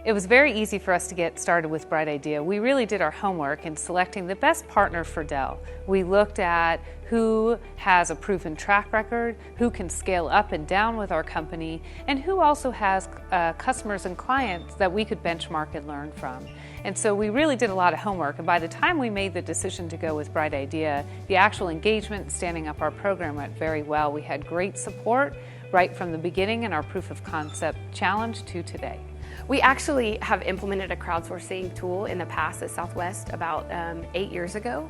It was very easy for us to get started with Brightidea. We really did our homework in selecting the best partner for Dell. We looked at who has a proven track record, who can scale up and down with our company, and who also has customers and clients that we could benchmark and learn from. And so we really did a lot of homework, and by the time we made the decision to go with Brightidea, the actual engagement and standing up our program went very well. We had great support right from the beginning in our proof of concept challenge to today. We actually have implemented a crowdsourcing tool in the past at Southwest about 8 years ago.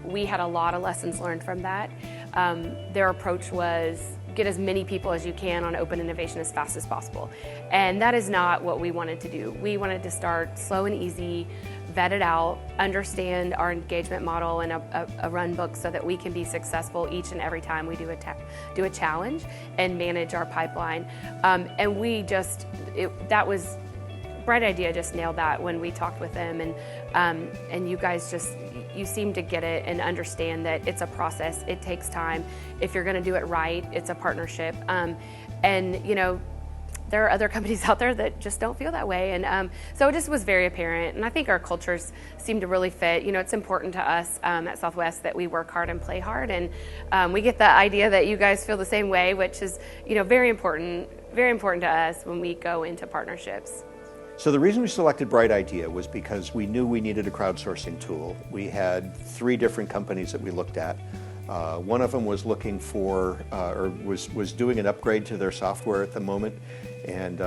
We had a lot of lessons learned from that. Their approach was get as many people as you can on open innovation as fast as possible. And that is not what we wanted to do. We wanted to start slow and easy, vet it out, understand our engagement model and a run book so that we can be successful each and every time we do a challenge and manage our pipeline. And we just, Brightidea just nailed that when we talked with them, and you guys just, you seem to get it and understand that it's a process, it takes time. If you're gonna do it right, it's a partnership. And you know, there are other companies out there that just don't feel that way. And so it just was very apparent. And I think our cultures seem to really fit. You know, it's important to us at Southwest that we work hard and play hard. And we get the idea that you guys feel the same way, which is, you know, very important to us when we go into partnerships. So the reason we selected Brightidea was because we knew we needed a crowdsourcing tool. We had 3 different companies that we looked at. One of them was looking for, or was doing an upgrade to their software at the moment, and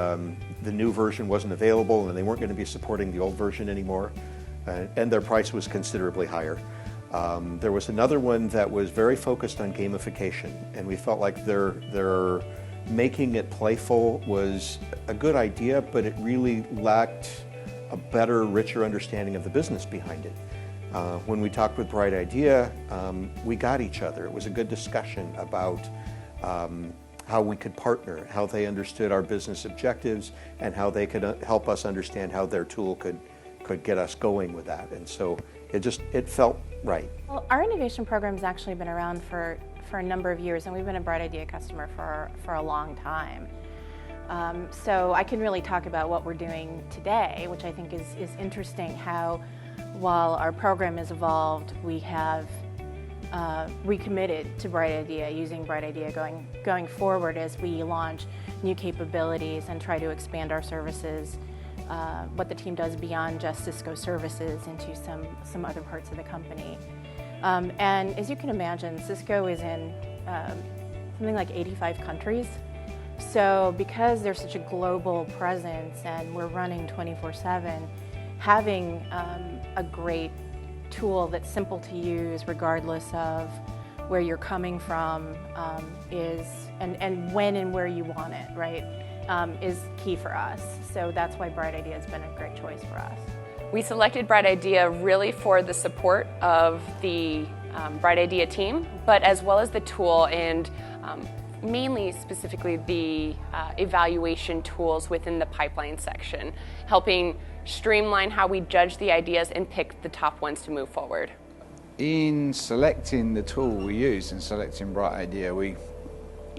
the new version wasn't available, and they weren't going to be supporting the old version anymore, and their price was considerably higher. There was another one that was very focused on gamification, and we felt like their making it playful was a good idea, but it really lacked a better, richer understanding of the business behind it. When we talked with Brightidea, we got each other. It was a good discussion about how we could partner, how they understood our business objectives, and how they could help us understand how their tool could get us going with that. And so it felt right. Well, our innovation program's actually been around for a number of years, and we've been a Brightidea customer for a long time. So I can really talk about what we're doing today, which I think is interesting, how while our program has evolved, we have recommitted to Brightidea, using Brightidea going forward as we launch new capabilities and try to expand our services, what the team does beyond just Cisco services into some other parts of the company. And as you can imagine, Cisco is in something like 85 countries. So because there's such a global presence and we're running 24/7, having a great tool that's simple to use regardless of where you're coming from and when and where you want it, right, is key for us. So that's why Brightidea has been a great choice for us. We selected Brightidea really for the support of the Brightidea team, but as well as the tool and mainly specifically the evaluation tools within the pipeline section, helping streamline how we judge the ideas and pick the top ones to move forward. In selecting the tool we used and selecting Brightidea,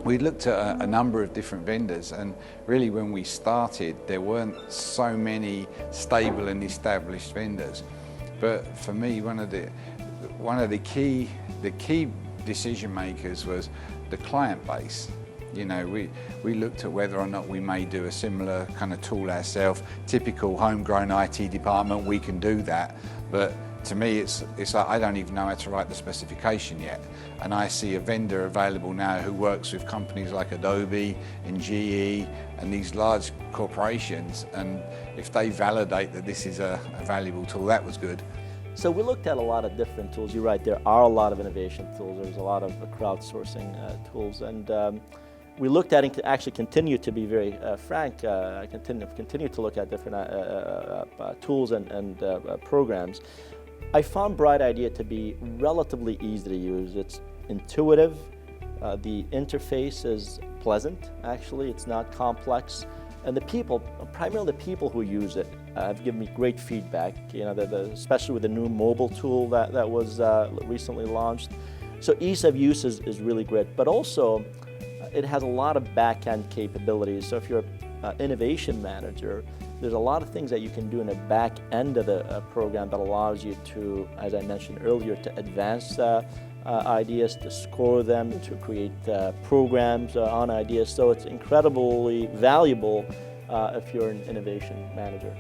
we looked at a number of different vendors, and really when we started there weren't so many stable and established vendors. But for me, one of the key decision makers was the client base. You know, we looked at whether or not we may do a similar kind of tool ourselves. Typical homegrown IT department, we can do that, but to me it's like I don't even know how to write the specification yet. And I see a vendor available now who works with companies like Adobe and GE and these large corporations, and if they validate that this is a valuable tool, that was good. So we looked at a lot of different tools. You're right, there are a lot of innovation tools. There's a lot of crowdsourcing tools, and we looked at and actually continue to be very frank, continue to look at different tools and programs. I found Brightidea to be relatively easy to use. It's intuitive. The interface is pleasant, actually. It's not complex. And the people, primarily the people who use it, have given me great feedback, you know, especially with the new mobile tool that was recently launched. So ease of use is really great, but also it has a lot of back-end capabilities. So if you're an innovation manager, there's a lot of things that you can do in the back end of the program that allows you to, as I mentioned earlier, to advance ideas, to score them, to create programs on ideas. So it's incredibly valuable if you're an innovation manager.